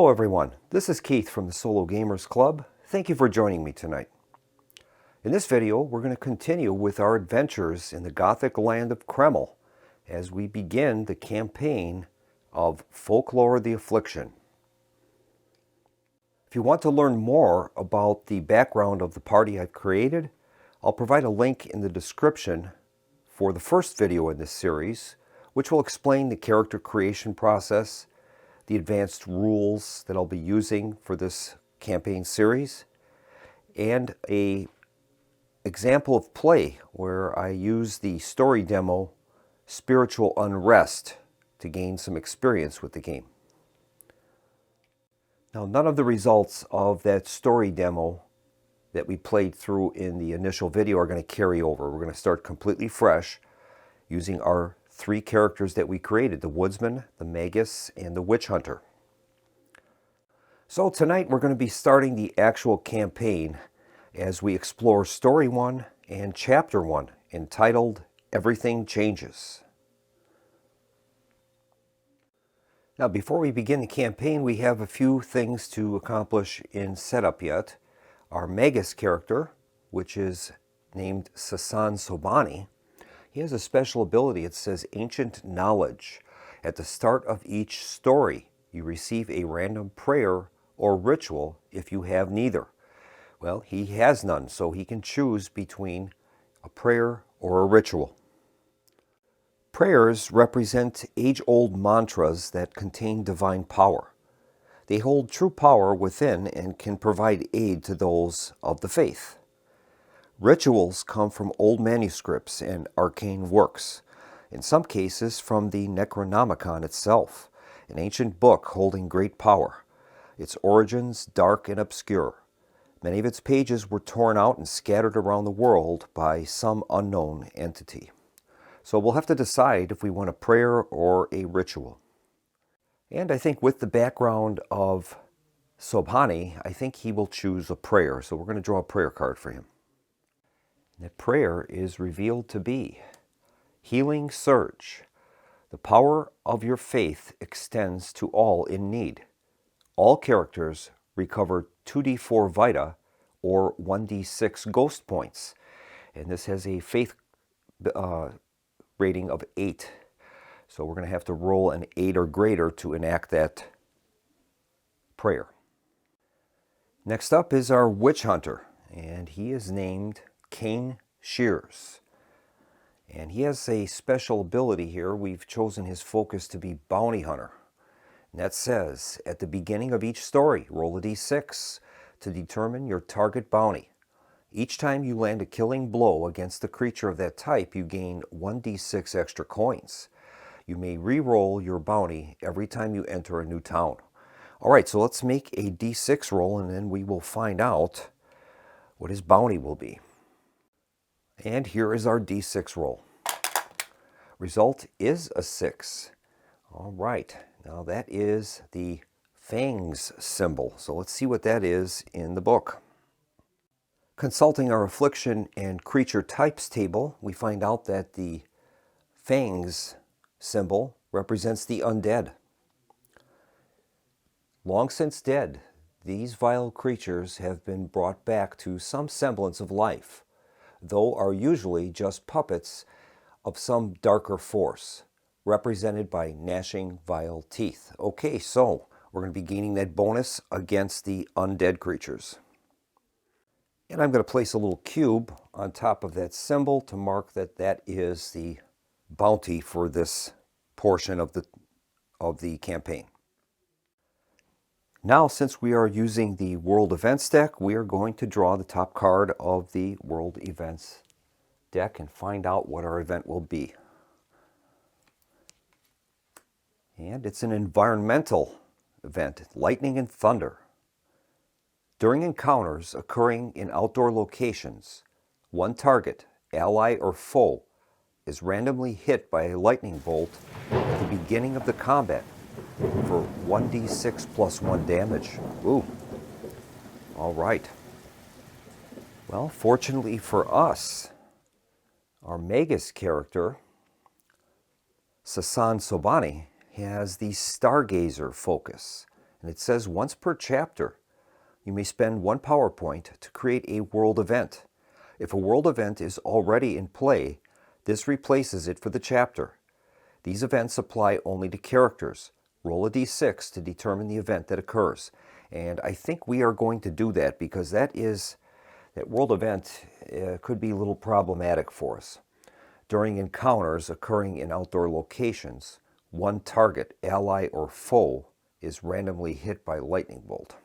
Hello everyone, this is Keith from the Solo Gamers Club. Thank you for joining me tonight. In this video, we're going to continue with our adventures in the Gothic land of Kremel as we begin the campaign of Folklore the Affliction. If you want to learn more about the background of the party I've created, I'll provide a link in the description for the first video in this series, which will explain the character creation process, the advanced rules that I'll be using for this campaign series, and an example of play where I use the story demo Spiritual Unrest to gain some experience with the game. Now, none of the results of that story demo that we played through in the initial video are going to carry over. We're going to start completely fresh using our three characters that we created, the Woodsman, the Magus, and the Witch Hunter. So tonight we're going to be starting the actual campaign as we explore Story 1 and Chapter 1, entitled Everything Changes. Now, before we begin the campaign, we have a few things to accomplish in setup yet. Our Magus character, which is named Sasan Sobani, he has a special ability. It says Ancient Knowledge. At the start of each story, you receive a random prayer or ritual if you have neither. Well, he has none, so he can choose between a prayer or a ritual. Prayers represent age-old mantras that contain divine power. They hold true power within and can provide aid to those of the faith. Rituals come from old manuscripts and arcane works, in some cases from the Necronomicon itself, an ancient book holding great power. Its origins dark and obscure. Many of its pages were torn out and scattered around the world by some unknown entity. So we'll have to decide if we want a prayer or a ritual. And I think with the background of Sobhani, I think he will choose a prayer. So we're going to draw a prayer card for him. That prayer is revealed to be Healing Surge. The power of your faith extends to all in need. All characters recover 2d4 Vita or 1d6 Ghost Points. And this has a faith rating of 8. So we're going to have to roll an 8 or greater to enact that prayer. Next up is our Witch Hunter, and he is named Cain Shears. And he has a special ability here. We've chosen his focus to be Bounty Hunter. And that says, at the beginning of each story, roll a d6 to determine your target bounty. Each time you land a killing blow against a creature of that type, you gain 1d6 extra coins. You may re-roll your bounty every time you enter a new town. All right, so let's make a d6 roll, and then we will find out what his bounty will be. And here is our d6 roll. Result is a 6. All right, now that is the Fangs symbol. So let's see what that is in the book. Consulting our Affliction and Creature Types table, we find out that the Fangs symbol represents the undead. Long since dead, these vile creatures have been brought back to some semblance of life, though are usually just puppets of some darker force, represented by gnashing vile teeth. Okay, so we're going to be gaining that bonus against the undead creatures. And I'm going to place a little cube on top of that symbol to mark that that is the bounty for this portion of the campaign. Now, since we are using the World Events deck, we are going to draw the top card of the World Events deck and find out what our event will be. And it's an environmental event, lightning and thunder. During encounters occurring in outdoor locations, one target, ally or foe, is randomly hit by a lightning bolt at the beginning of the combat for 1d6 plus 1 damage. Ooh. All right. Well, fortunately for us, our Magus character, Sasan Sobani, has the Stargazer focus. And it says once per chapter, you may spend 1 power point to create a world event. If a world event is already in play, this replaces it for the chapter. These events apply only to characters. Roll a d6 to determine the event that occurs. And I think we are going to do that because that world event could be a little problematic for us. During encounters occurring in outdoor locations, one target, ally or foe, is randomly hit by lightning bolt.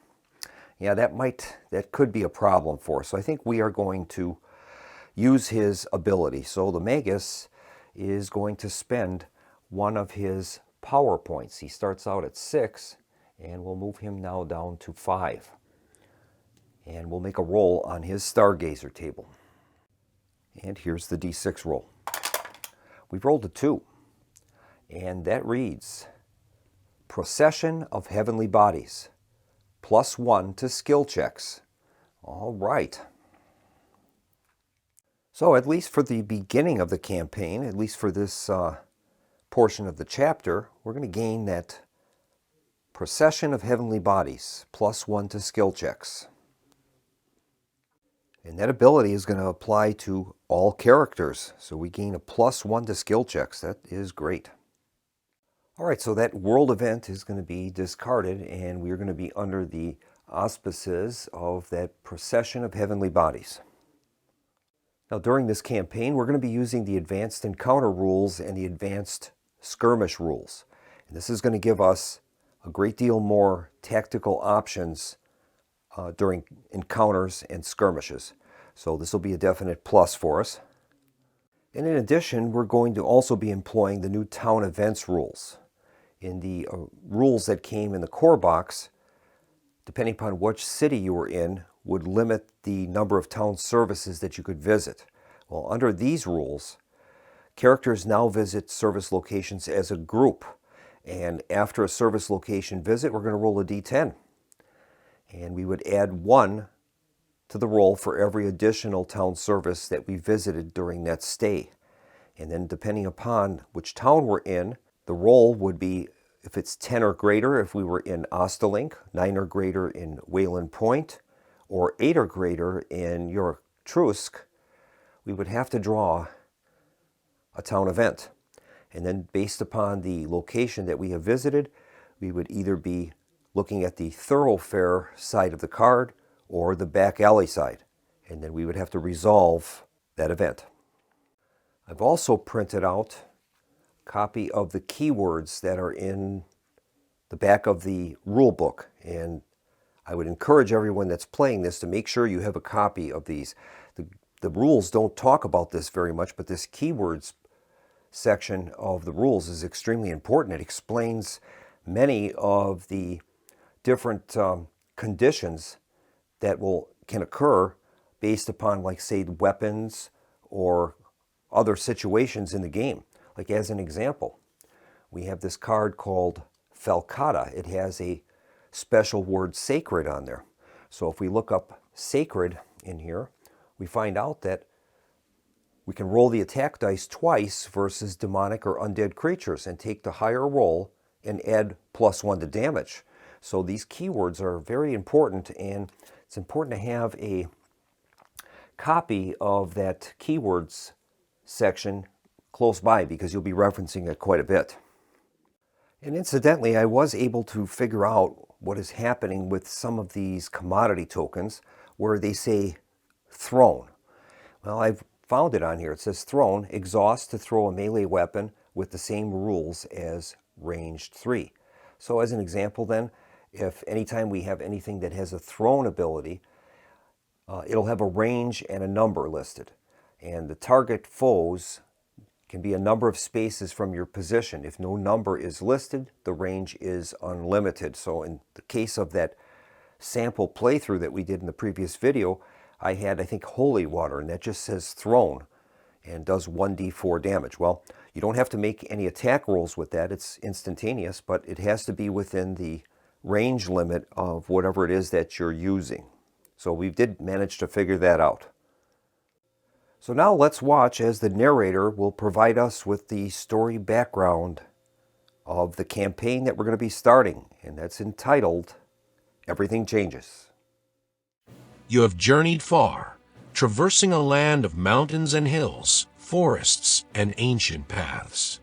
Yeah, that could be a problem for us. So I think we are going to use his ability. So the Magus is going to spend one of his power points. He starts out at 6, and we'll move him now down to 5. And we'll make a roll on his Stargazer table. And here's the d6 roll. We've rolled a 2, and that reads, Procession of Heavenly Bodies, +1 to skill checks. All right. So at least for the beginning of the campaign, at least for this portion of the chapter, we're going to gain that Procession of Heavenly Bodies, +1 to skill checks. And that ability is going to apply to all characters. So we gain a +1 to skill checks. That is great. All right, so that world event is going to be discarded, and we're going to be under the auspices of that Procession of Heavenly Bodies. Now, during this campaign, we're going to be using the Advanced Encounter rules and the Advanced Skirmish rules. And this is going to give us a great deal more tactical options during encounters and skirmishes. So this will be a definite plus for us. And in addition, we're going to also be employing the new Town Events rules. In the rules that came in the core box, depending upon which city you were in, would limit the number of town services that you could visit. Well, under these rules, characters now visit service locations as a group. And after a service location visit, we're going to roll a d10. And we would add 1 to the roll for every additional town service that we visited during that stay. And then depending upon which town we're in, the roll would be, if it's 10 or greater, if we were in Ostelink, 9 or greater in Wayland Point, or 8 or greater in York-Trusk, we would have to draw a town event. And then based upon the location that we have visited, we would either be looking at the thoroughfare side of the card or the back alley side. And then we would have to resolve that event. I've also printed out a copy of the keywords that are in the back of the rule book. And I would encourage everyone that's playing this to make sure you have a copy of these. The rules don't talk about this very much, but this keywords section of the rules is extremely important. It explains many of the different conditions that can occur based upon, like, say, weapons or other situations in the game. Like, as an example, we have this card called Falcata. It has a special word sacred on there. So if we look up sacred in here, we find out that we can roll the attack dice twice versus demonic or undead creatures and take the higher roll and add +1 to damage. So these keywords are very important, and it's important to have a copy of that keywords section close by because you'll be referencing it quite a bit. And incidentally, I was able to figure out what is happening with some of these commodity tokens where they say thrown. Well, I've found it on here. It says thrown, exhaust to throw a melee weapon with the same rules as ranged 3. So as an example then, if anytime we have anything that has a thrown ability, it'll have a range and a number listed. And the target foes can be a number of spaces from your position. If no number is listed, the range is unlimited. So in the case of that sample playthrough that we did in the previous video, I had, I think, holy water, and that just says thrown and does 1d4 damage. Well, you don't have to make any attack rolls with that. It's instantaneous, but it has to be within the range limit of whatever it is that you're using. So we did manage to figure that out. So now let's watch as the narrator will provide us with the story background of the campaign that we're going to be starting, and that's entitled Everything Changes. You have journeyed far, traversing a land of mountains and hills, forests and ancient paths.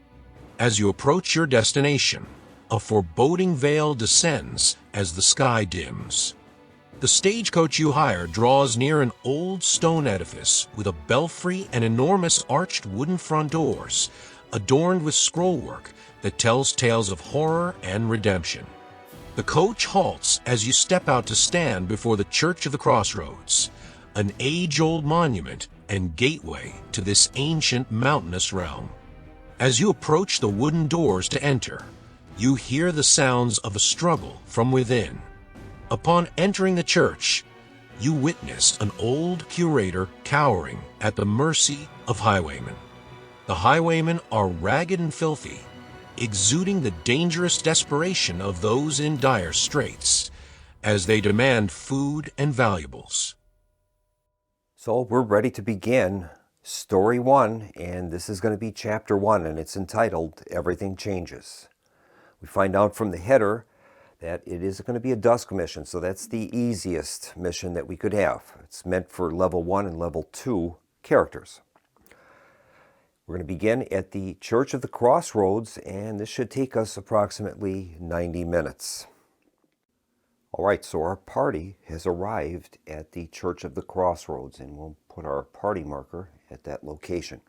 As you approach your destination, a foreboding veil descends as the sky dims. The stagecoach you hire draws near an old stone edifice with a belfry and enormous arched wooden front doors, adorned with scrollwork that tells tales of horror and redemption. The coach halts as you step out to stand before the Church of the Crossroads, an age-old monument and gateway to this ancient mountainous realm. As you approach the wooden doors to enter, you hear the sounds of a struggle from within. Upon entering the church, you witness an old curator cowering at the mercy of highwaymen. The highwaymen are ragged and filthy, exuding the dangerous desperation of those in dire straits, as they demand food and valuables. So we're ready to begin Story 1, and this is going to be Chapter 1, and it's entitled Everything Changes. We find out from the header that it is going to be a dusk mission, so that's the easiest mission that we could have. It's meant for level 1 and level 2 characters. We're going to begin at the Church of the Crossroads, and this should take us approximately 90 minutes. All right, so our party has arrived at the Church of the Crossroads, and we'll put our party marker at that location.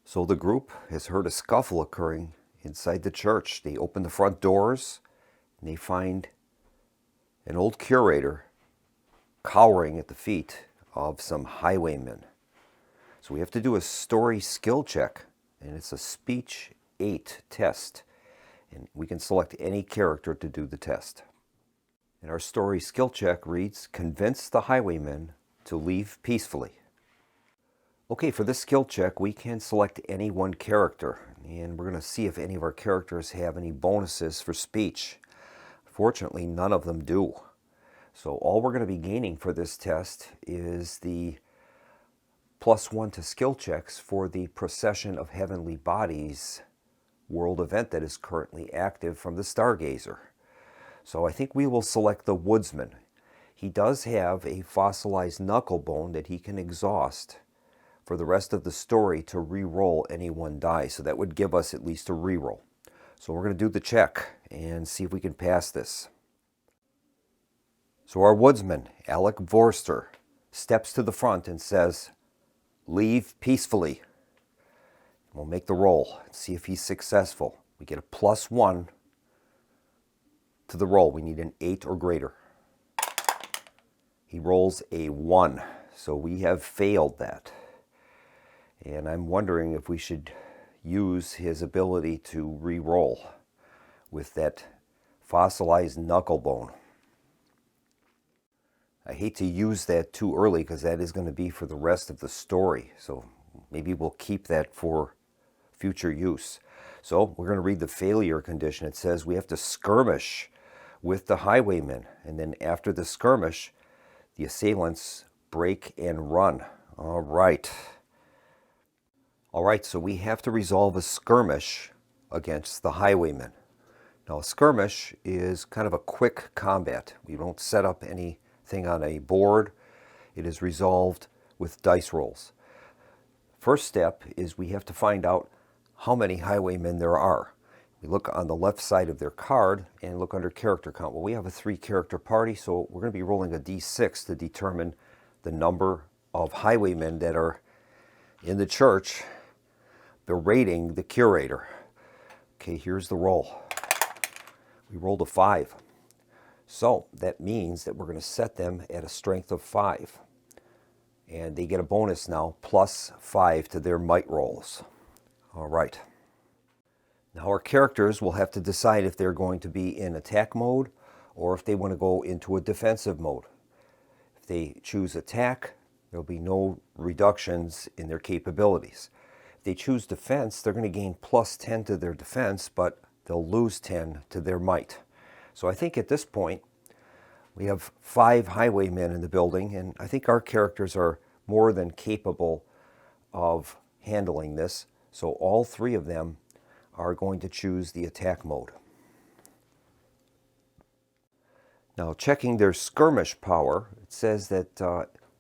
So the group has heard a scuffle occurring inside the church. They open the front doors, and they find an old curator cowering at the feet of some highwaymen. So we have to do a story skill check, and it's a speech 8 test. And we can select any character to do the test. And our story skill check reads, convince the highwaymen to leave peacefully. Okay, for this skill check, we can select any one character, and we're going to see if any of our characters have any bonuses for speech. Fortunately, none of them do. So all we're going to be gaining for this test is the +1 to skill checks for the Procession of Heavenly Bodies world event that is currently active from the Stargazer. So I think we will select the Woodsman. He does have a fossilized knuckle bone that he can exhaust for the rest of the story to re-roll any one die. So that would give us at least a re-roll. So we're going to do the check and see if we can pass this. So our Woodsman, Alec Vorster, steps to the front and says, leave peacefully. We'll make the roll and see if he's successful. We get a +1 to the roll. We need an 8 or greater. He rolls a 1, so we have failed that. And I'm wondering if we should use his ability to re-roll with that fossilized knuckle bone. I hate to use that too early because that is going to be for the rest of the story. So maybe we'll keep that for future use. So we're going to read the failure condition. It says we have to skirmish with the highwaymen. And then after the skirmish, the assailants break and run. All right. All right, so we have to resolve a skirmish against the highwaymen. Now, a skirmish is kind of a quick combat. We don't set up anything on a board. It is resolved with dice rolls. First step is we have to find out how many highwaymen there are. We look on the left side of their card and look under character count. Well, we have a 3-character party, so we're going to be rolling a d6 to determine the number of highwaymen that are in the church berating the curator. Okay, here's the roll. We rolled a 5. So that means that we're going to set them at a strength of 5. And they get a bonus now, +5 to their might rolls. All right. Now our characters will have to decide if they're going to be in attack mode or if they want to go into a defensive mode. If they choose attack, there'll be no reductions in their capabilities. If they choose defense, they're going to gain +10 to their defense, but they'll lose 10 to their might. So I think at this point, we have 5 highwaymen in the building, and I think our characters are more than capable of handling this. So all 3 of them are going to choose the attack mode. Now, checking their skirmish power, it says that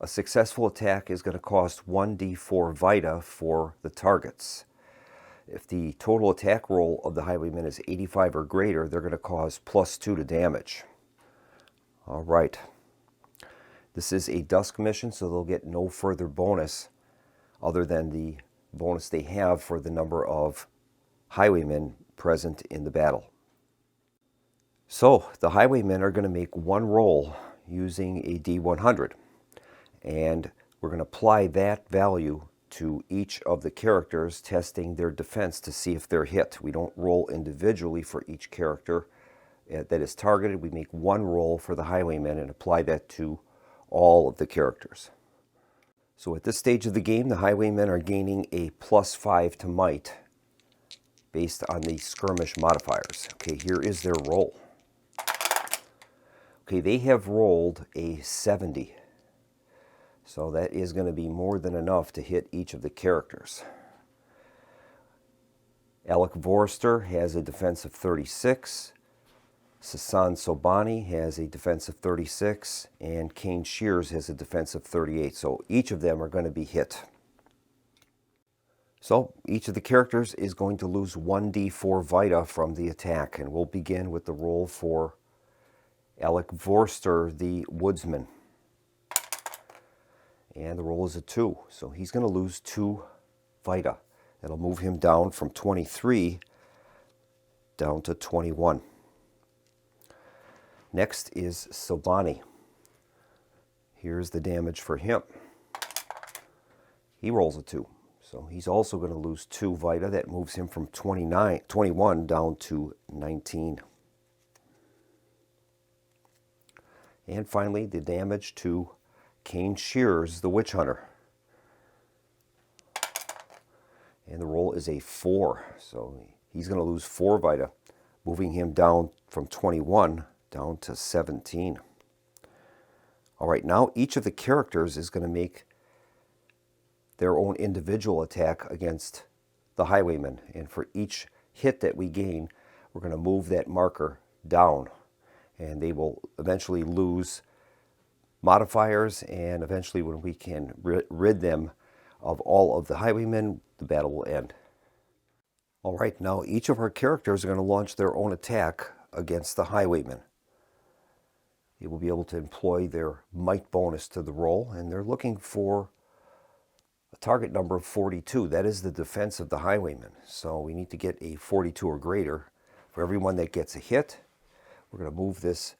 a successful attack is going to cost 1d4 vita for the targets. If the total attack roll of the highwaymen is 85 or greater, they're going to cause +2 to damage. All right. This is a dusk mission, so they'll get no further bonus other than the bonus they have for the number of highwaymen present in the battle. So the highwaymen are going to make one roll using a D100, and we're going to apply that value to each of the characters, testing their defense to see if they're hit. We don't roll individually for each character that is targeted. We make one roll for the highwaymen and apply that to all of the characters. So at this stage of the game, the highwaymen are gaining a +5 to might based on the skirmish modifiers. Okay, here is their roll. Okay, they have rolled a 70. So that is going to be more than enough to hit each of the characters. Alec Vorster has a defense of 36. Sasan Sobani has a defense of 36. And Kane Shears has a defense of 38. So each of them are going to be hit. So each of the characters is going to lose 1d4 vita from the attack. And we'll begin with the roll for Alec Vorster, the woodsman. And the roll is a 2, so he's going to lose 2 vita. That'll move him down from 23 down to 21. Next is Sobani. Here's the damage for him. He rolls a 2, so he's also going to lose 2 vita. That moves him from 21 down to 19. And finally, the damage to Kane Shears, the Witch Hunter. And the roll is a 4, so he's going to lose 4 vita, moving him down from 21 down to 17. All right, now each of the characters is going to make their own individual attack against the highwayman. And for each hit that we gain, we're going to move that marker down. And they will eventually lose modifiers, and eventually when we can rid them of all of the highwaymen, the battle will end. All right, now each of our characters are going to launch their own attack against the highwaymen. They will be able to employ their might bonus to the roll, and they're looking for a target number of 42. That is the defense of the highwaymen. So we need to get a 42 or greater. For everyone that gets a hit, we're going to move this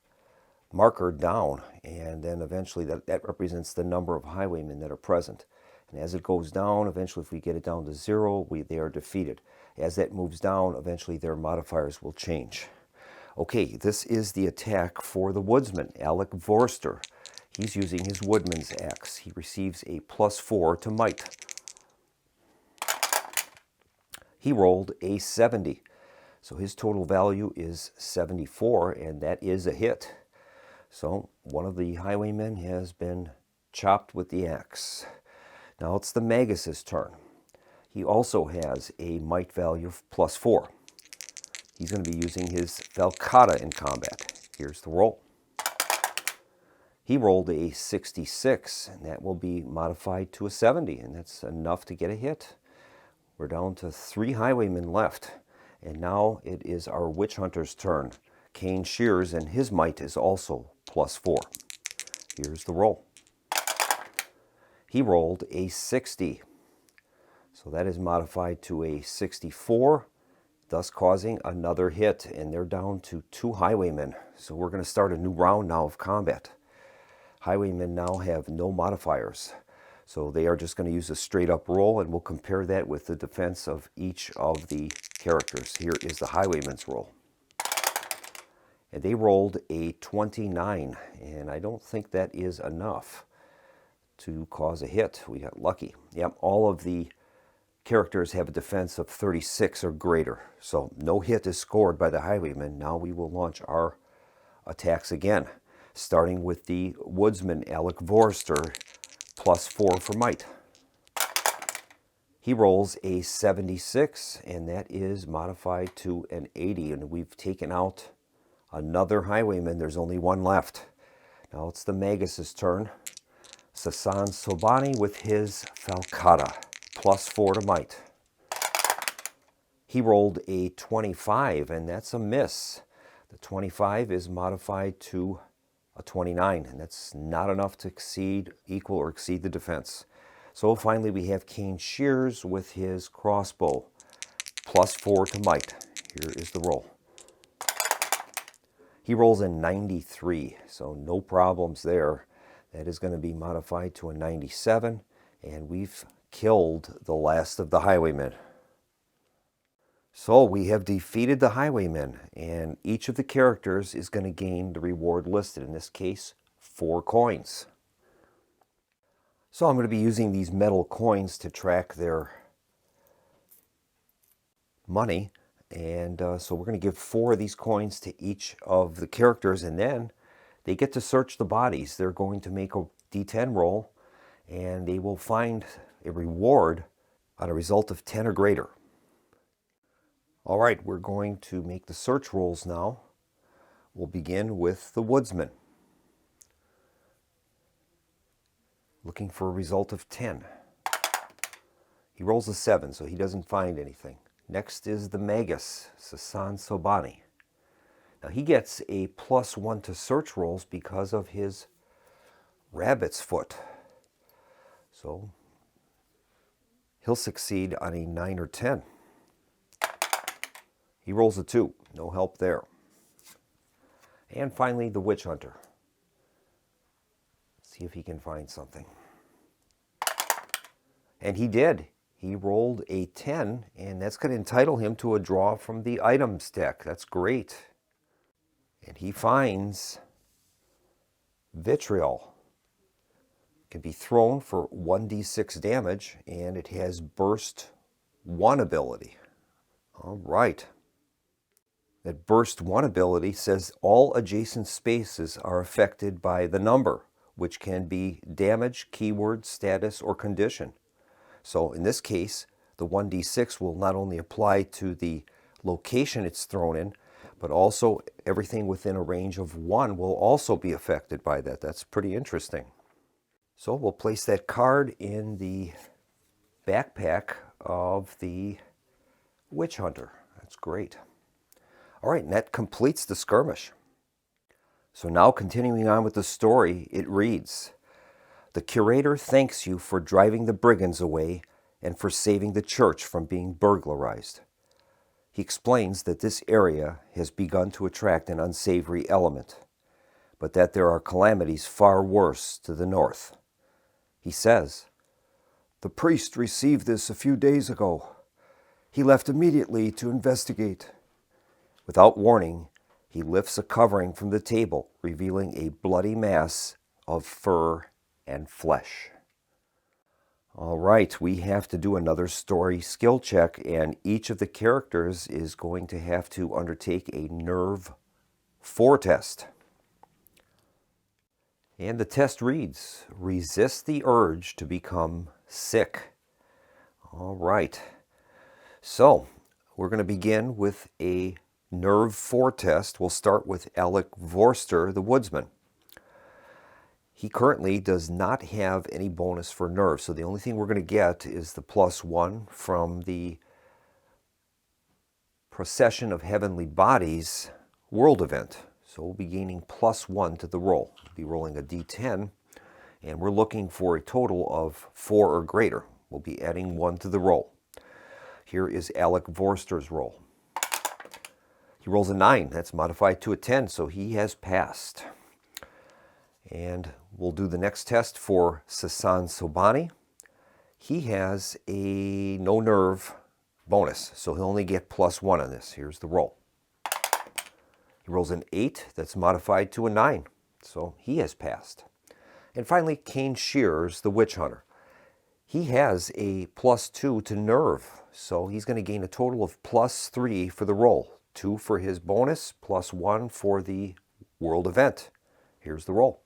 marker down, and then eventually that represents the number of highwaymen that are present. And as it goes down, eventually if we get it down to 0, they are defeated. As that moves down, eventually their modifiers will change. Okay, this is the attack for the woodsman, Alec Vorster. He's using his woodman's axe. He receives a +4 to might. He rolled a 70. So his total value is 74, and that is a hit. So one of the highwaymen has been chopped with the axe. Now it's the Magus's turn. He also has a might value of +4. He's going to be using his Falcata in combat. Here's the roll. He rolled a 66, and that will be modified to a 70, and that's enough to get a hit. We're down to 3 highwaymen left, and now it is our witch hunter's turn. Kane Shears, and his might is also +4. Here's the roll. He rolled a 60, so that is modified to a 64, thus causing another hit, and they're down to 2 highwaymen. So we're going to start a new round now of combat. Highwaymen now have no modifiers, so they are just going to use a straight up roll, and we'll compare that with the defense of each of the characters. Here is the highwayman's roll. And they rolled a 29, and I don't think that is enough to cause a hit. We got lucky. Yep, all of the characters have a defense of 36 or greater, so no hit is scored by the highwayman. Now we will launch our attacks again, starting with the woodsman, Alec Vorster, +4 for might. He rolls a 76, and that is modified to an 80. And we've taken out another highwayman. There's only one left. Now it's the Magus's turn. Sasan Sobani with his Falcata, +4 to might. He rolled a 25, and that's a miss. The 25 is modified to a 29, and that's not enough to equal or exceed the defense. So finally we have Kane Shears with his crossbow, +4 to might. Here is the roll. He rolls a 93, so no problems there. That is going to be modified to a 97, and we've killed the last of the highwaymen. So we have defeated the highwaymen, and each of the characters is going to gain the reward listed, in this case, 4 coins. So I'm going to be using these metal coins to track their money, and so we're going to give 4 of these coins to each of the characters, and then they get to search the bodies. They're going to make a D10 roll, and they will find a reward on a result of 10 or greater. All right, we're going to make the search rolls now. We'll begin with the woodsman, looking for a result of 10. He rolls a 7, so he doesn't find anything. Next is the Magus, Sasan Sobani. Now he gets a +1 to search rolls because of his rabbit's foot. So he'll succeed on a 9 or 10. He rolls a 2, no help there. And finally, the witch hunter. See if he can find something. And he did. He rolled a 10, and that's going to entitle him to a draw from the items deck. That's great. And he finds vitriol. It can be thrown for 1d6 damage, and it has burst 1 ability. All right. That burst 1 ability says all adjacent spaces are affected by the number, which can be damage, keyword, status, or condition. So in this case, the 1d6 will not only apply to the location it's thrown in, but also everything within a range of 1 will also be affected by that. That's pretty interesting. So we'll place that card in the backpack of the witch hunter. That's great. All right, and that completes the skirmish. So now continuing on with the story, it reads, "The curator thanks you for driving the brigands away and for saving the church from being burglarized. He explains that this area has begun to attract an unsavory element, but that there are calamities far worse to the north. He says, 'The priest received this a few days ago. He left immediately to investigate.' Without warning, he lifts a covering from the table, revealing a bloody mass of fur and flesh." All right, we have to do another story skill check, and each of the characters is going to have to undertake a Nerve 4 test. And the test reads, "Resist the urge to become sick." All right, so we're going to begin with a Nerve 4 test. We'll start with Alec Vorster, the woodsman. He currently does not have any bonus for nerve, so the only thing we're going to get is the +1 from the Procession of Heavenly Bodies world event. So we'll be gaining +1 to the roll. We'll be rolling a d10, and we're looking for a total of 4 or greater. We'll be adding 1 to the roll. Here is Alec Vorster's roll. He rolls a 9. That's modified to a 10, so he has passed. And we'll do the next test for Sasan Sobani. He has a no nerve bonus, so he'll only get +1 on this. Here's the roll. He rolls an 8. That's modified to a 9, so he has passed. And finally, Kane Shears, the witch hunter. He has a +2 to nerve, so he's going to gain a total of +3 for the roll. 2 for his bonus, +1 for the world event. Here's the roll.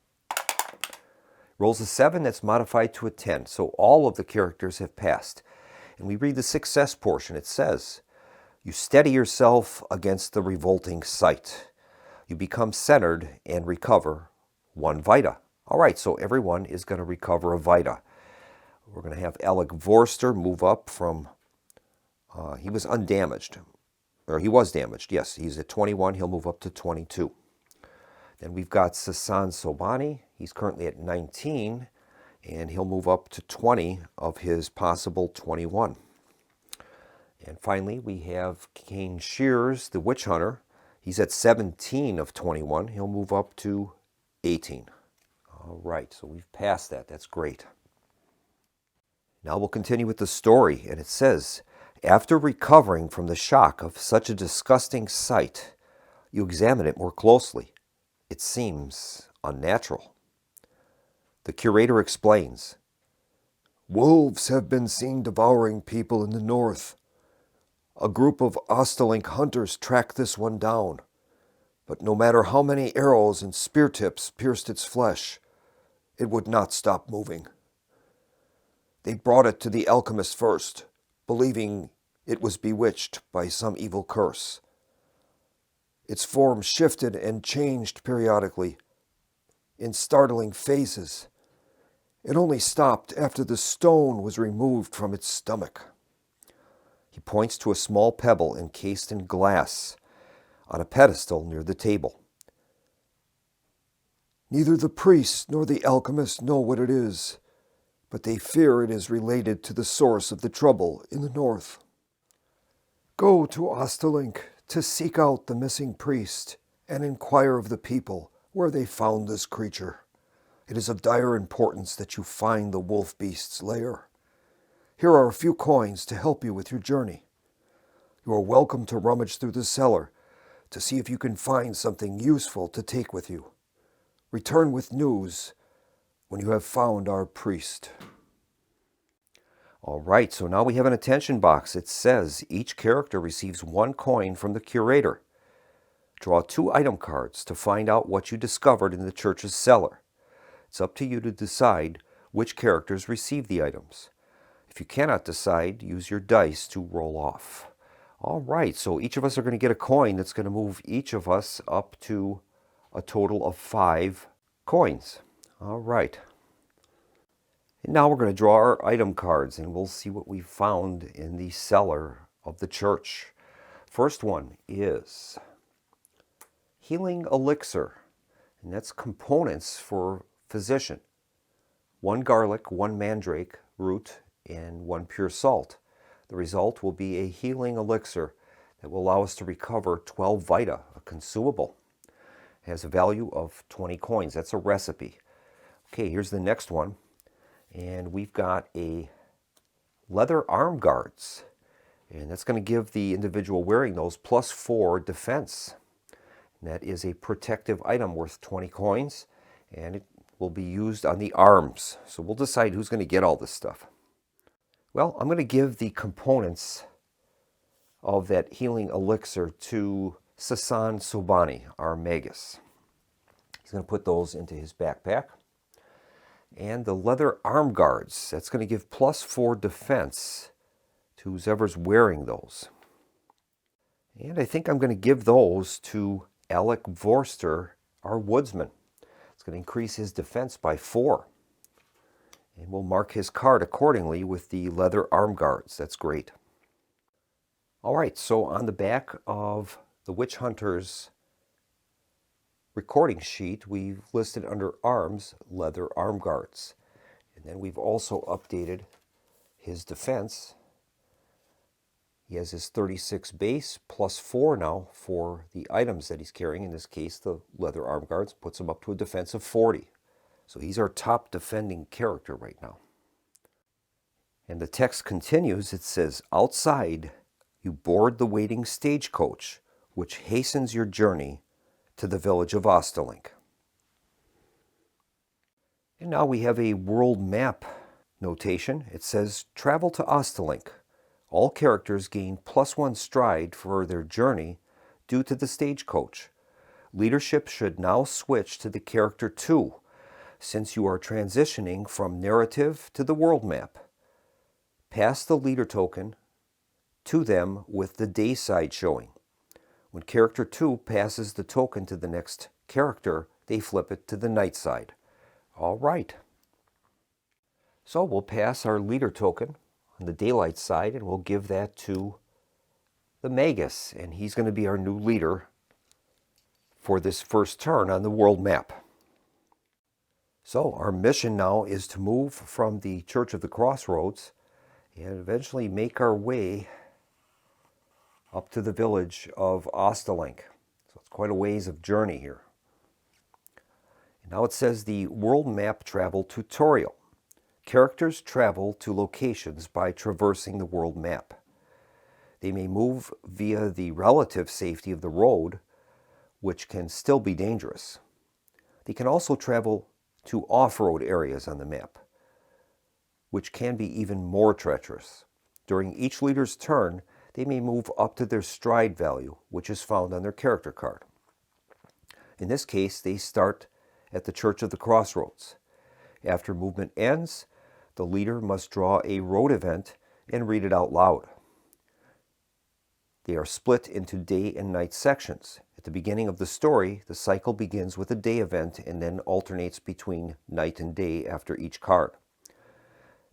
Rolls a 7, that's modified to a 10. So all of the characters have passed. And we read the success portion. It says, you steady yourself against the revolting sight. You become centered and recover 1 vita. All right, so everyone is going to recover a vita. We're going to have Alec Vorster move up from, he was undamaged. Or he was damaged, yes. He's at 21. He'll move up to 22. Then we've got Sasan Sobani. He's currently at 19, and he'll move up to 20 of his possible 21. And finally, we have Kane Shears, the Witch Hunter. He's at 17 of 21. He'll move up to 18. All right, so we've passed that. That's great. Now we'll continue with the story, and it says, after recovering from the shock of such a disgusting sight, you examine it more closely. It seems unnatural. The curator explains, wolves have been seen devouring people in the north. A group of Ostelink hunters tracked this one down, but no matter how many arrows and spear tips pierced its flesh, it would not stop moving. They brought it to the alchemist first, believing it was bewitched by some evil curse. Its form shifted and changed periodically, in startling phases. It only stopped after the stone was removed from its stomach. He points to a small pebble encased in glass on a pedestal near the table. Neither the priest nor the alchemist know what it is, but they fear it is related to the source of the trouble in the north. Go to Ostelink to seek out the missing priest and inquire of the people where they found this creature. It is of dire importance that you find the wolf beast's lair. Here are a few coins to help you with your journey. You are welcome to rummage through the cellar to see if you can find something useful to take with you. Return with news when you have found our priest. All right, so now we have an attention box. It says each character receives 1 coin from the curator. Draw 2 item cards to find out what you discovered in the church's cellar. It's up to you to decide which characters receive the items. If you cannot decide, use your dice to roll off. All right, so each of us are going to get a coin that's going to move each of us up to a total of 5 coins. All right. And now we're going to draw our item cards, and we'll see what we found in the cellar of the church. First one is Healing Elixir, and that's components for physician. 1 garlic, 1 mandrake root, and 1 pure salt. The result will be a healing elixir that will allow us to recover 12 vita, a consumable. It has a value of 20 coins. That's a recipe. Okay, here's the next one. And we've got a leather arm guards. And that's going to give the individual wearing those +4 defense. And that is a protective item worth 20 coins. And it will be used on the arms. So we'll decide who's going to get all this stuff. Well, I'm going to give the components of that healing elixir to Sasan Sobani, our magus. He's going to put those into his backpack. And the leather arm guards, that's going to give +4 defense to whoever's wearing those. And I think I'm going to give those to Alec Vorster, our woodsman. It's going to increase his defense by 4. And we'll mark his card accordingly with the leather arm guards. That's great. All right, so on the back of the Witch Hunter's recording sheet, we've listed under arms, leather arm guards. And then we've also updated his defense. He has his 36 base +4 now for the items that he's carrying. In this case, the leather arm guards puts him up to a defense of 40. So he's our top defending character right now. And the text continues. It says, outside, you board the waiting stagecoach, which hastens your journey to the village of Ostelink. And now we have a world map notation. It says, travel to Ostelink. All characters gain +1 stride for their journey due to the stagecoach. Leadership should now switch to the character 2, since you are transitioning from narrative to the world map. pass the leader token to them with the day side showing. When character 2 passes the token to the next character, they flip it to the night side. All right. So we'll pass our leader token on the daylight side, and we'll give that to the Magus, and he's going to be our new leader for this first turn on the world map. So our mission now is to move from the Church of the Crossroads and eventually make our way up to the village of Ostalink. So it's quite a ways of journey here. And now it says the world map travel tutorial. Characters travel to locations by traversing the world map. They may move via the relative safety of the road, which can still be dangerous. They can also travel to off-road areas on the map, which can be even more treacherous. During each leader's turn, they may move up to their stride value, which is found on their character card. In this case, they start at the Church of the Crossroads. After movement ends, the leader must draw a road event and read it out loud. They are split into day and night sections. At the beginning of the story, the cycle begins with a day event and then alternates between night and day after each card.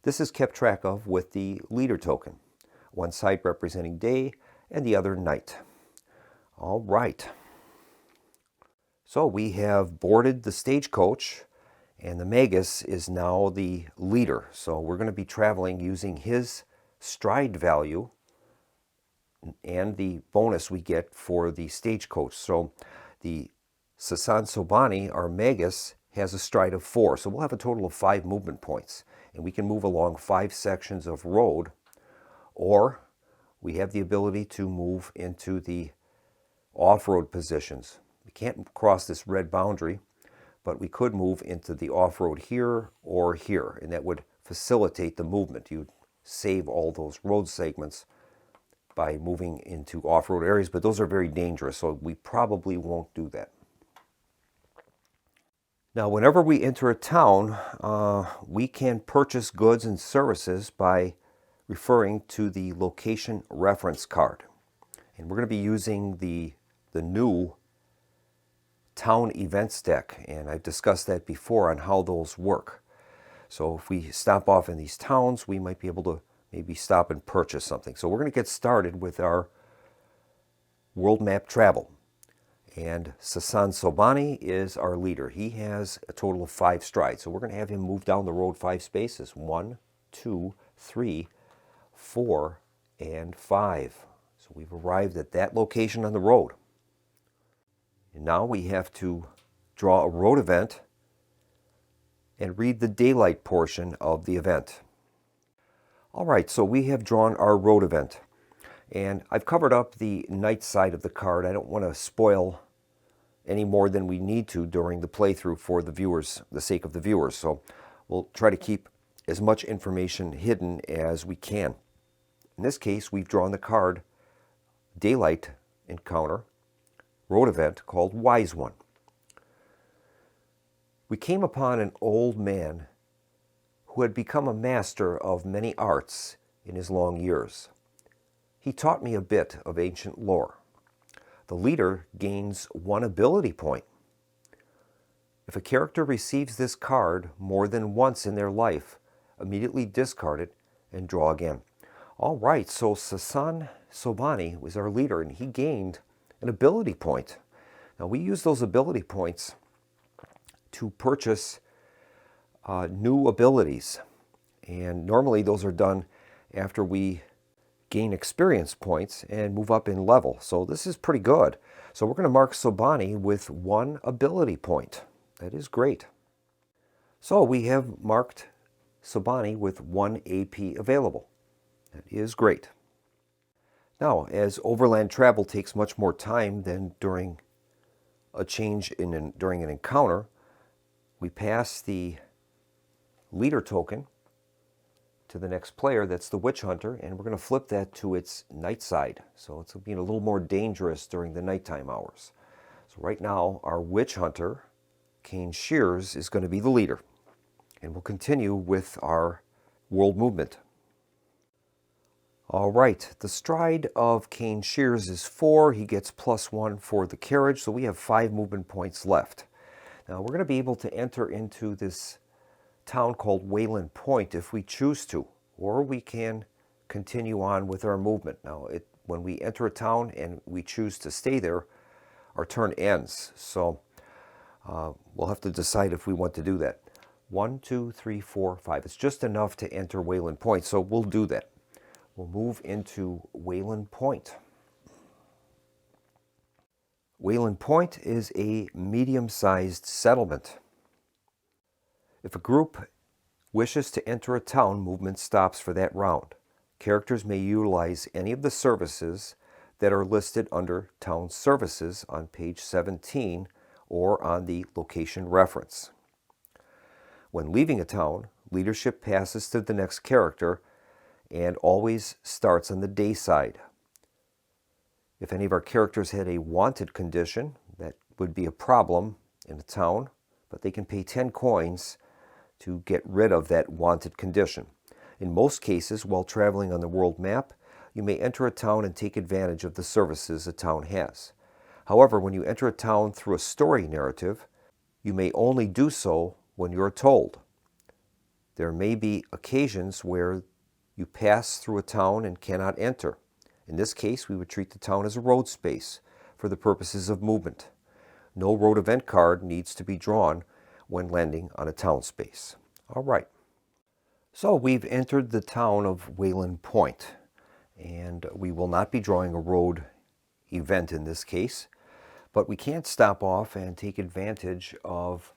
This is kept track of with the leader token, one side representing day and the other night. All right. So we have boarded the stagecoach, and the Magus is now the leader. So we're going to be traveling using his stride value and the bonus we get for the stagecoach. So the Sasan Sobani, our Magus, has a stride of 4. So we'll have a total of 5 movement points. And we can move along 5 sections of road, or we have the ability to move into the off-road positions. We can't cross this red boundary, but we could move into the off-road here or here, and that would facilitate the movement. You'd save all those road segments by moving into off-road areas, but those are very dangerous, so we probably won't do that. Now, whenever we enter a town, we can purchase goods and services by referring to the location reference card. And we're going to be using the new town events deck, and I've discussed that before on how those work. So if we stop off in these towns, we might be able to maybe stop and purchase something. So we're going to get started with our world map travel. And Sasan Sobani is our leader. He has a total of 5 strides. So we're going to have him move down the road 5 spaces. 1, 2, 3, 4, and 5. So we've arrived at that location on the road. And now we have to draw a road event and read the daylight portion of the event. All right, so we have drawn our road event. And I've covered up the night side of the card. I don't want to spoil any more than we need to during the playthrough for the viewers, the sake of the viewers. So we'll try to keep as much information hidden as we can. In this case, we've drawn the card Daylight Encounter road event called Wise One. We came upon an old man who had become a master of many arts in his long years. He taught me a bit of ancient lore. The leader gains 1 ability point. If a character receives this card more than once in their life, immediately discard it and draw again. All right, so Sasan Sobani was our leader, and he gained an ability point. Now we use those ability points to purchase new abilities, and normally those are done after we gain experience points and move up in level. So this is pretty good. So we're going to mark Sobani with 1 ability point. That is great. So we have marked Sobani with 1 AP available. That is great. Now, as overland travel takes much more time than during a change during an encounter, we pass the leader token to the next player. That's the Witch Hunter, and we're going to flip that to its night side. So it's being a little more dangerous during the nighttime hours. So right now, our Witch Hunter, Kane Shears, is going to be the leader. And we'll continue with our world movement. All right, the stride of Cane Shears is 4. He gets +1 for the carriage, so we have 5 movement points left. Now we're going to be able to enter into this town called Wayland Point if we choose to, or we can continue on with our movement. Now, when we enter a town and we choose to stay there, our turn ends. So we'll have to decide if we want to do that. 1, 2, 3, 4, 5. It's just enough to enter Wayland Point, so we'll do that. We'll move into Wayland Point. Wayland Point is a medium-sized settlement. If a group wishes to enter a town, movement stops for that round. Characters may utilize any of the services that are listed under Town Services on page 17 or on the location reference. When leaving a town, leadership passes to the next character and always starts on the day side. If any of our characters had a wanted condition, that would be a problem in a town, but they can pay 10 coins to get rid of that wanted condition. In most cases, while traveling on the world map, you may enter a town and take advantage of the services a town has. However, when you enter a town through a story narrative, you may only do so when you're told. There may be occasions where you pass through a town and cannot enter. In this case, we would treat the town as a road space for the purposes of movement. No road event card needs to be drawn when landing on a town space. All right. So we've entered the town of Wayland Point, and we will not be drawing a road event in this case, but we can stop off and take advantage of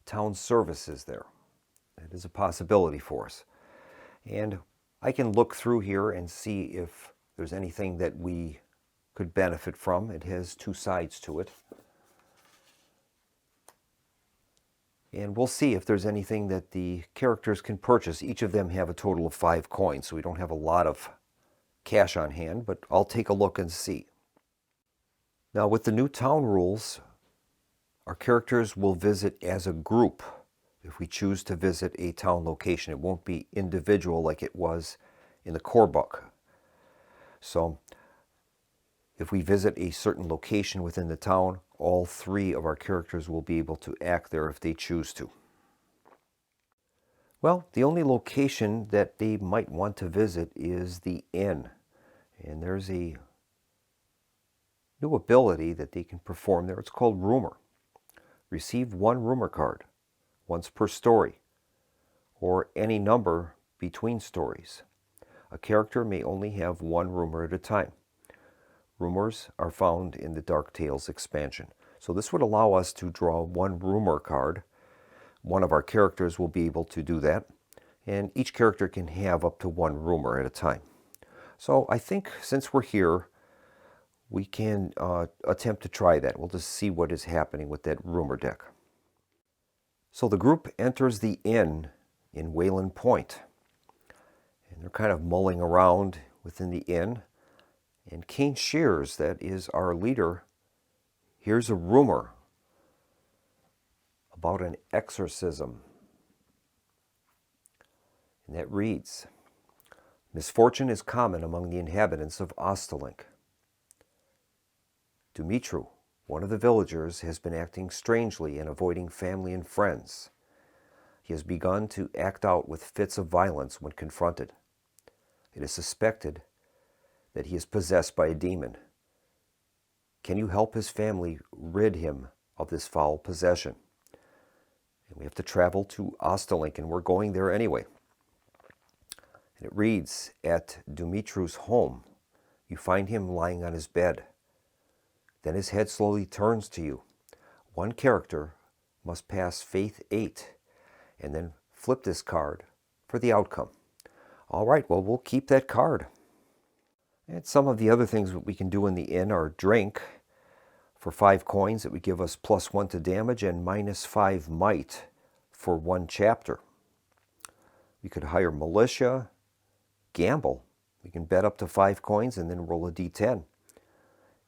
town services there. That is a possibility for us. And I can look through here and see if there's anything that we could benefit from. It has 2 sides to it. And we'll see if there's anything that the characters can purchase. Each of them have a total of 5 coins, so we don't have a lot of cash on hand, but I'll take a look and see. Now, with the new town rules, our characters will visit as a group if we choose to visit a town location. It won't be individual like it was in the core book. So if we visit a certain location within the town, all 3 of our characters will be able to act there if they choose to. Well, the only location that they might want to visit is the inn. And there's a new ability that they can perform there. It's called Rumor. Receive 1 rumor card, once per story, or any number between stories. A character may only have 1 rumor at a time. Rumors are found in the Dark Tales expansion. So this would allow us to draw 1 rumor card. One of our characters will be able to do that, and each character can have up to 1 rumor at a time. So I think since we're here, we can attempt to try that. We'll just see what is happening with that rumor deck. So the group enters the inn in Wayland Point, and they're kind of mulling around within the inn. And Cane Shears, that is our leader, hears a rumor about an exorcism. And that reads, "Misfortune is common among the inhabitants of Ostelink. Dumitru, one of the villagers, has been acting strangely and avoiding family and friends. He has begun to act out with fits of violence when confronted. It is suspected that he is possessed by a demon. Can you help his family rid him of this foul possession?" And we have to travel to Ostelink, and we're going there anyway. And it reads, "At Dumitru's home, you find him lying on his bed. Then his head slowly turns to you. 1 character must pass Faith 8 and then flip this card for the outcome." All right, well, we'll keep that card. And some of the other things that we can do in the inn are drink for 5 coins. That would give us +1 to damage and -5 might for 1 chapter. We could hire militia, gamble. We can bet up to 5 coins and then roll a d10.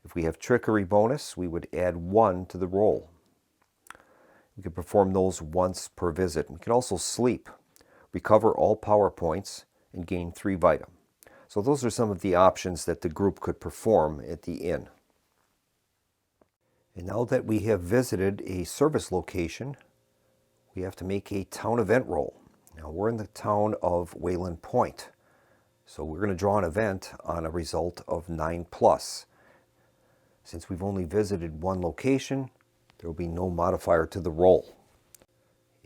If we have trickery bonus, we would add 1 to the roll. We could perform those once per visit. We can also sleep, recover all power points, and gain 3 vita. So those are some of the options that the group could perform at the inn. And now that we have visited a service location, we have to make a town event roll. Now we're in the town of Wayland Point. So we're going to draw an event on a result of 9+. Since we've only visited one location, there will be no modifier to the roll.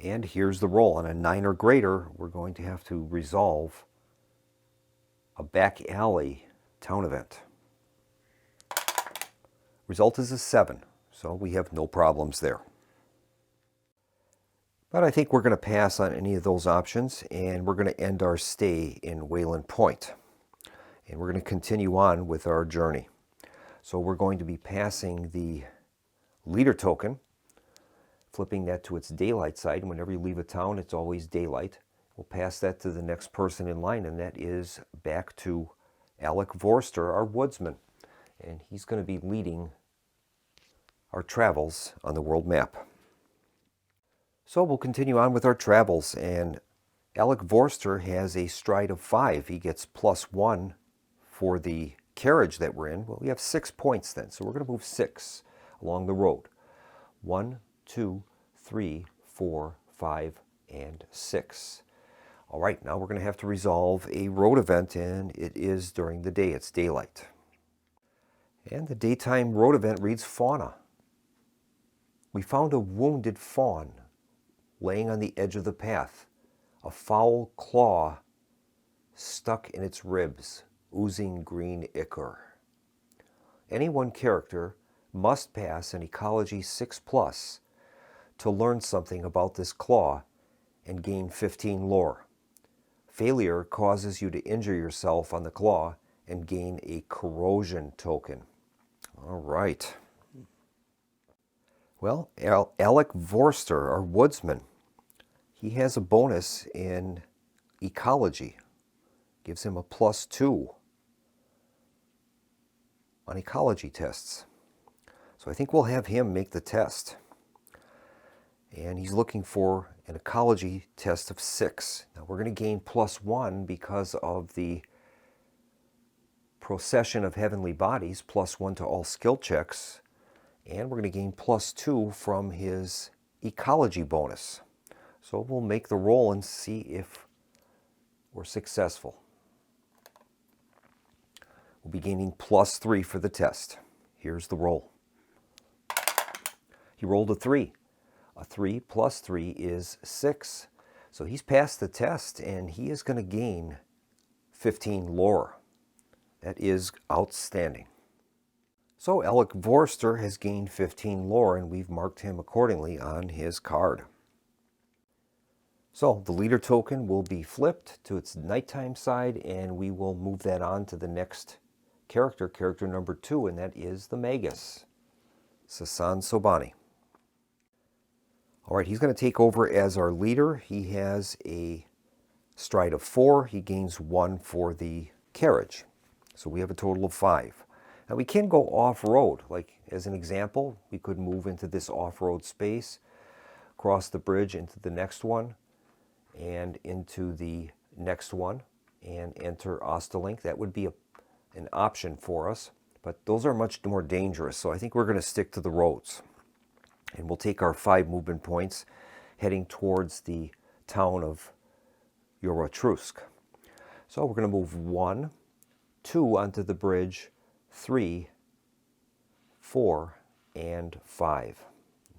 And here's the roll. On a 9 or greater, we're going to have to resolve a back alley town event. Result is a 7, so we have no problems there. But I think we're going to pass on any of those options, and we're going to end our stay in Wayland Point. And we're going to continue on with our journey. So we're going to be passing the leader token, flipping that to its daylight side. And whenever you leave a town, it's always daylight. We'll pass that to the next person in line, and that is back to Alec Vorster, our woodsman. And he's going to be leading our travels on the world map. So we'll continue on with our travels, and Alec Vorster has a stride of 5. He gets +1 for the carriage that we're in. Well, we have 6 points then, so we're going to move 6 along the road. 1, 2, 3, 4, 5, and 6. All right, now we're going to have to resolve a road event, and it is during the day. It's daylight. And the daytime road event reads fauna. We found a wounded fawn laying on the edge of the path, a foul claw stuck in its ribs, oozing green ichor. Any one character must pass an Ecology 6+ to learn something about this claw and gain 15 lore. Failure causes you to injure yourself on the claw and gain a corrosion token. All right. Well, Alec Vorster, our woodsman, he has a bonus in ecology. Gives him a +2 on ecology tests. So I think we'll have him make the test. And he's looking for an ecology test of 6. Now we're going to gain +1 because of the procession of heavenly bodies, +1 to all skill checks. And we're going to gain +2 from his ecology bonus. So we'll make the roll and see if we're successful. We'll be gaining +3 for the test. Here's the roll. He rolled a 3. A 3 + 3 is 6. So he's passed the test, and he is going to gain 15 lore. That is outstanding. So Alec Vorster has gained 15 lore, and we've marked him accordingly on his card. So the leader token will be flipped to its nighttime side, and we will move that on to the next character number 2, and that is the Magus, Sasan Sobani. All right, he's going to take over as our leader. He has a stride of 4. He gains 1 for the carriage. So we have a total of 5. Now we can go off-road. Like as an example, we could move into this off-road space, cross the bridge into the next one, and into the next one, and enter Ostelink. That would be an option for us, but those are much more dangerous. So I think we're going to stick to the roads. And we'll take our 5 movement points heading towards the town of Yorotrusk. So we're going to move 1, 2 onto the bridge, 3, 4, and 5.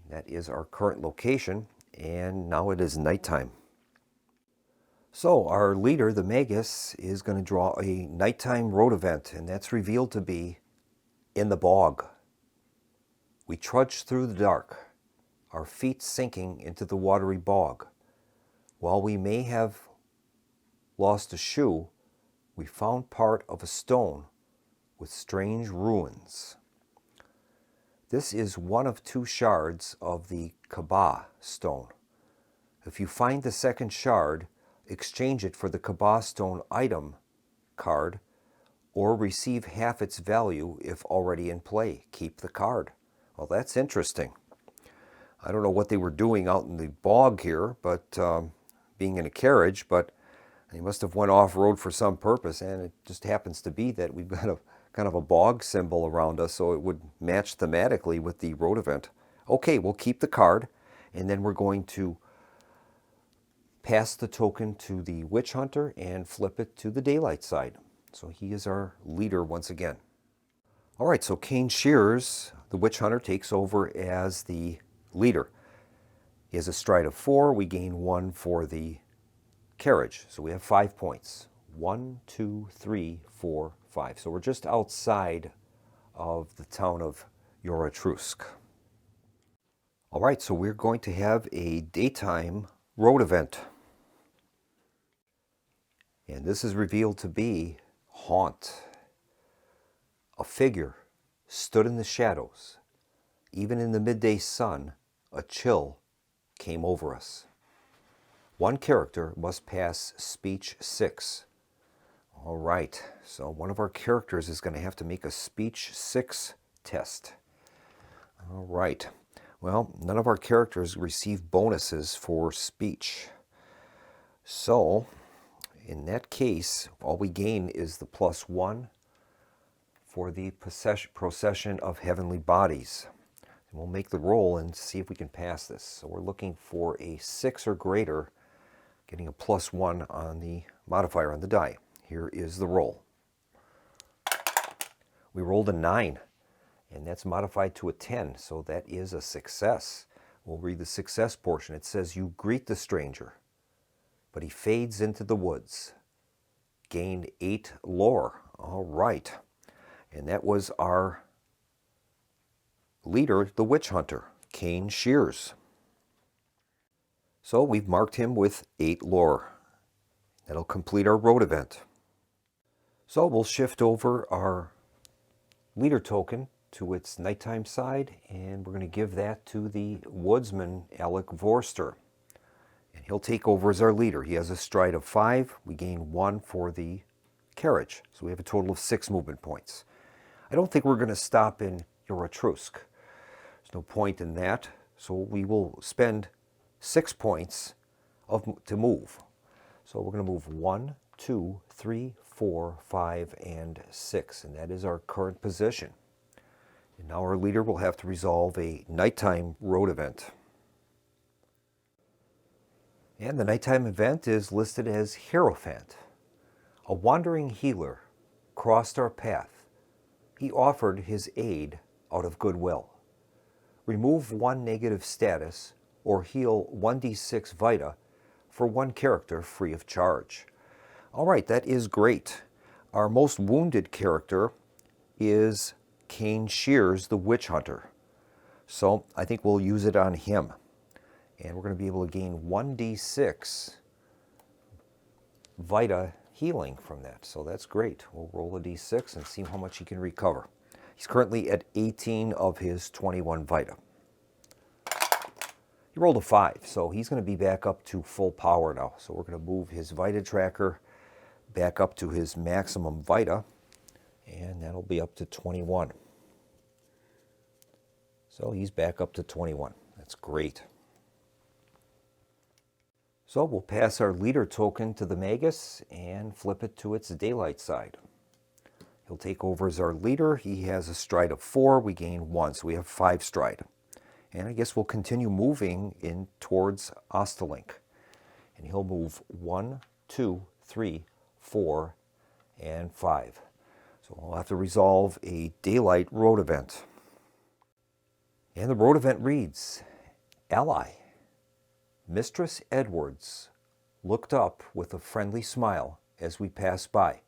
That is our current location, and now it is nighttime. So our leader, the Magus, is going to draw a nighttime road event, and that's revealed to be in the bog. We trudged through the dark, our feet sinking into the watery bog. While we may have lost a shoe, we found part of a stone with strange ruins. This is one of 2 shards of the Kaaba stone. If you find the second shard, exchange it for the Kaaba stone item card, or receive half its value if already in play. Keep the card. Well, that's interesting. I don't know what they were doing out in the bog here, but being in a carriage, but He must have went off-road for some purpose, and it just happens to be that we've got a kind of a bog symbol around us, so it would match thematically with the road event. Okay, we'll keep the card, and then we're going to pass the token to the Witch Hunter and flip it to the daylight side. So he is our leader once again. All right, so Kane Shears, the Witch Hunter, takes over as the leader. He has a stride of 4. We gain 1 for the carriage. So we have 5 points. 1, 2, 3, 4, 5. So we're just outside of the town of Yoratrusk. All right, so we're going to have a daytime road event. And this is revealed to be Haunt. A figure stood in the shadows. Even in the midday sun, a chill came over us. One character must pass speech 6. All right, so one of our characters is going to have to make a speech 6 test. All right, well, none of our characters receive bonuses for speech. So, in that case, all we gain is the +1 for the procession of heavenly bodies. And we'll make the roll and see if we can pass this. So we're looking for a 6 or greater, getting a +1 on the modifier on the die. Here is the roll. We rolled a 9, and that's modified to a 10, so that is a success. We'll read the success portion. It says, "You greet the stranger, but he fades into the woods. Gained 8 lore." All right. And that was our leader, the Witch Hunter, Kane Shears. So we've marked him with 8 lore. That'll complete our road event. So we'll shift over our leader token to its nighttime side, and we're going to give that to the woodsman, Alec Vorster. And he'll take over as our leader. He has a stride of 5. We gain 1 for the carriage. So we have a total of 6 movement points. I don't think we're going to stop in Yoratrusk. There's no point in that. So we will spend 6 points to move. So we're going to move 1, 2, 3, 4, 5, and 6. And that is our current position. And now our leader will have to resolve a nighttime road event. And the nighttime event is listed as Hierophant. A wandering healer crossed our path. He offered his aid out of goodwill. Remove 1 negative status or heal 1d6 Vita for 1 character free of charge. All right, that is great. Our most wounded character is Kane Shears, the Witch Hunter. So I think we'll use it on him. And we're going to be able to gain 1d6 Vita healing from that. So that's great. We'll roll a d6 and see how much he can recover. He's currently at 18 of his 21 Vita. He rolled a 5, so he's going to be back up to full power now. So we're going to move his Vita tracker back up to his maximum Vita, and that'll be up to 21. So he's back up to 21. That's great. So we'll pass our leader token to the Magus and flip it to its daylight side. He'll take over as our leader. He has a stride of 4. We gain 1, so we have 5 stride. And I guess we'll continue moving in towards Ostelink. And he'll move 1, 2, 3, 4, and 5. So we'll have to resolve a daylight road event. And the road event reads, Ally. Mistress Edwards looked up with a friendly smile as we passed by.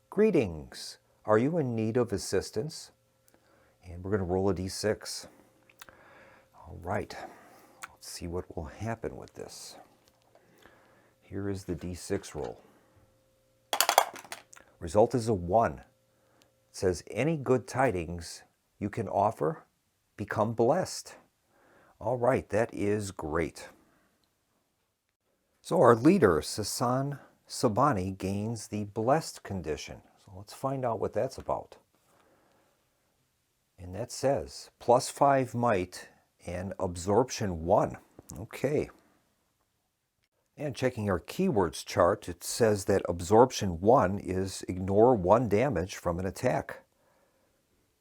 Greetings. Are you in need of assistance? And we're going to roll a d6. All right. Let's see what will happen with this. Here is the d6 roll. Result is a 1. It says, any good tidings you can offer, become blessed. All right, that is great. So our leader, Sasan Sabani, gains the blessed condition. So let's find out what that's about. And that says +5 might and absorption 1. Okay. And checking our keywords chart, it says that absorption 1 is ignore 1 damage from an attack.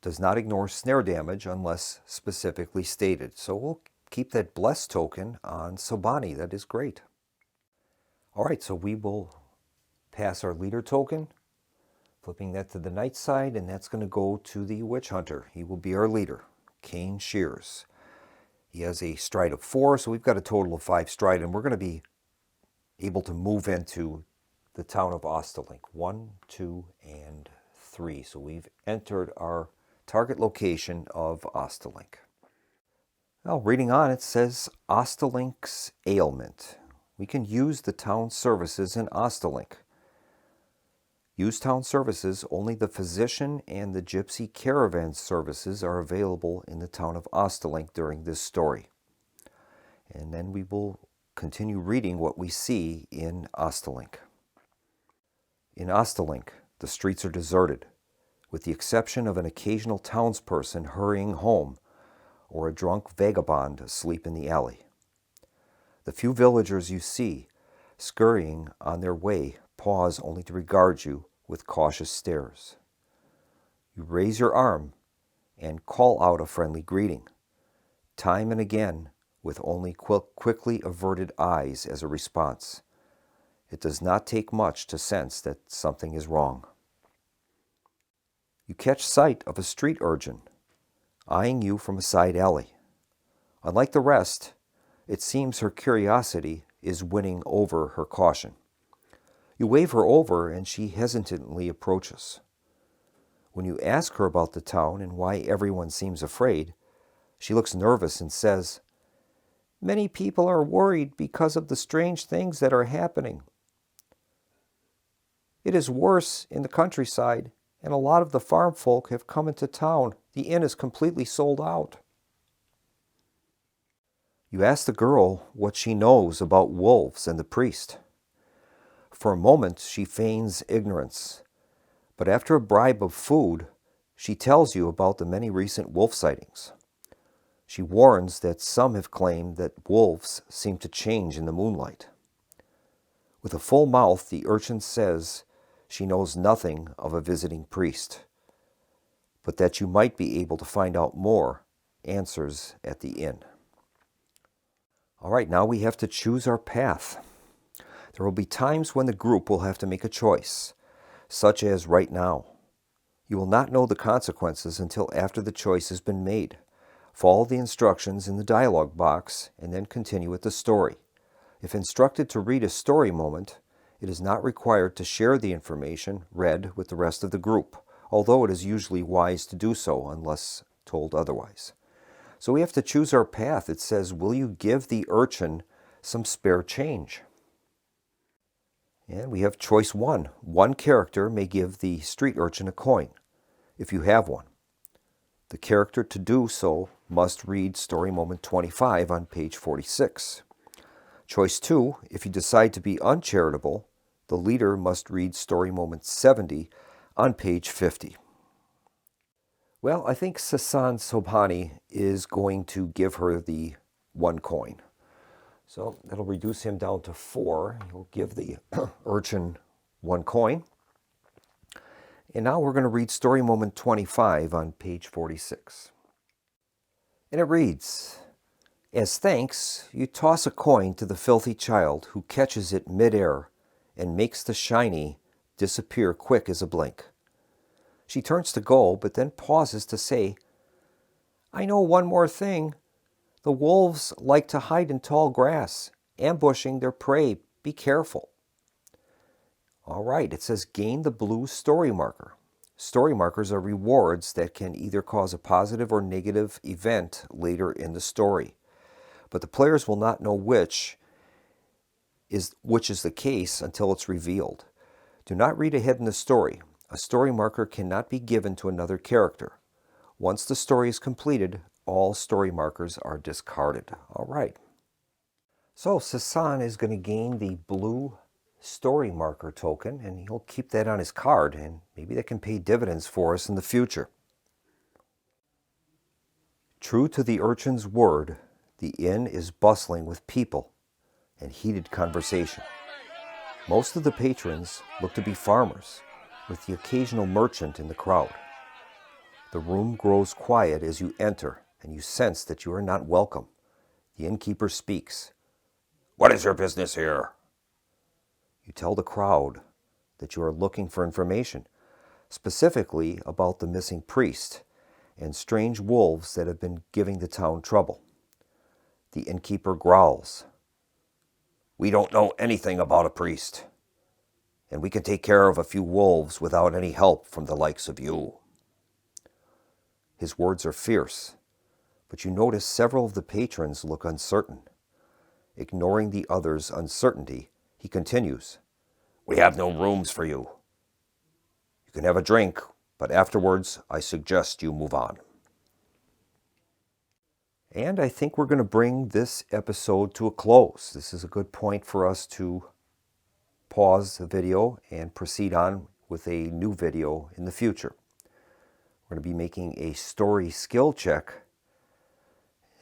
Does not ignore snare damage unless specifically stated. So we'll keep that bless token on Sobani. That is great. All right, so we will pass our leader token, flipping that to the knight side, and that's going to go to the witch hunter. He will be our leader, Cain Shears. He has a stride of 4, so we've got a total of 5 stride, and we're going to be able to move into the town of Ostelink. 1, 2, and 3. So we've entered our target location of Ostelink. Now, reading on, it says Ostelink's ailment. We can use the town services in Ostelink. Use town services, only the physician and the gypsy caravan services are available in the town of Ostelink during this story. And then we will continue reading what we see in Ostelink. In Ostelink, the streets are deserted, with the exception of an occasional townsperson hurrying home or a drunk vagabond asleep in the alley. The few villagers you see scurrying on their way pause only to regard you with cautious stares. You raise your arm and call out a friendly greeting, time and again with only quickly averted eyes as a response. It does not take much to sense that something is wrong. You catch sight of a street urchin, eyeing you from a side alley. Unlike the rest, it seems her curiosity is winning over her caution. You wave her over and she hesitantly approaches. When you ask her about the town and why everyone seems afraid, she looks nervous and says, "Many people are worried because of the strange things that are happening. It is worse in the countryside, and a lot of the farm folk have come into town. The inn is completely sold out." You ask the girl what she knows about wolves and the priest. For a moment, she feigns ignorance, but after a bribe of food, she tells you about the many recent wolf sightings. She warns that some have claimed that wolves seem to change in the moonlight. With a full mouth, the urchin says she knows nothing of a visiting priest, but that you might be able to find out more answers at the inn. All right, now we have to choose our path. There will be times when the group will have to make a choice, such as right now. You will not know the consequences until after the choice has been made. Follow the instructions in the dialogue box and then continue with the story. If instructed to read a story moment, it is not required to share the information read with the rest of the group, although it is usually wise to do so unless told otherwise. So we have to choose our path. It says, will you give the urchin some spare change? And we have choice 1. One character may give the street urchin a coin, if you have one. The character to do so must read Story Moment 25 on page 46. Choice 2, if you decide to be uncharitable, the leader must read Story Moment 70 on page 50. Well, I think Sasan Sobhani is going to give her the 1 coin. So that'll reduce him down to 4. He'll give the urchin 1 coin. And now we're going to read Story Moment 25 on page 46. And it reads, "As thanks, you toss a coin to the filthy child who catches it midair and makes the shiny disappear quick as a blink. She turns to go, but then pauses to say, 'I know one more thing. The wolves like to hide in tall grass, ambushing their prey. Be careful.' All right, it says gain the blue story marker. Story markers are rewards that can either cause a positive or negative event later in the story. But the players will not know which is the case until it's revealed. Do not read ahead in the story. A story marker cannot be given to another character. Once the story is completed, all story markers are discarded. All right. So Sasan is going to gain the blue story marker token, and he'll keep that on his card, and maybe that can pay dividends for us in the future. True to the urchin's word, the inn is bustling with people, and heated conversation. Most of the patrons look to be farmers, with the occasional merchant in the crowd. The room grows quiet as you enter, and you sense that you are not welcome. The innkeeper speaks. "What is your business here?" You tell the crowd that you are looking for information, specifically about the missing priest and strange wolves that have been giving the town trouble. The innkeeper growls. "We don't know anything about a priest, and we can take care of a few wolves without any help from the likes of you." His words are fierce, but you notice several of the patrons look uncertain. Ignoring the others' uncertainty, he continues. "We have no rooms for you. You can have a drink, but afterwards I suggest you move on." And I think we're going to bring this episode to a close. This is a good point for us to pause the video and proceed on with a new video in the future. We're going to be making a story skill check.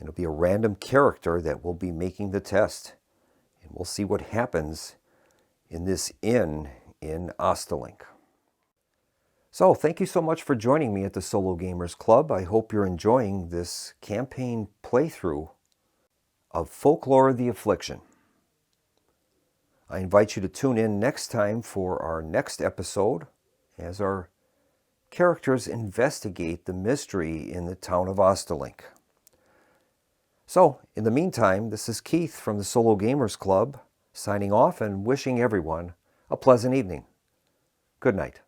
It'll be a random character that will be making the test. And we'll see what happens in this inn in Ostelink. So thank you so much for joining me at the Solo Gamers Club. I hope you're enjoying this campaign playthrough of Folklore the Affliction. I invite you to tune in next time for our next episode as our characters investigate the mystery in the town of Ostelink. So, in the meantime, this is Keith from the Solo Gamers Club, signing off and wishing everyone a pleasant evening. Good night.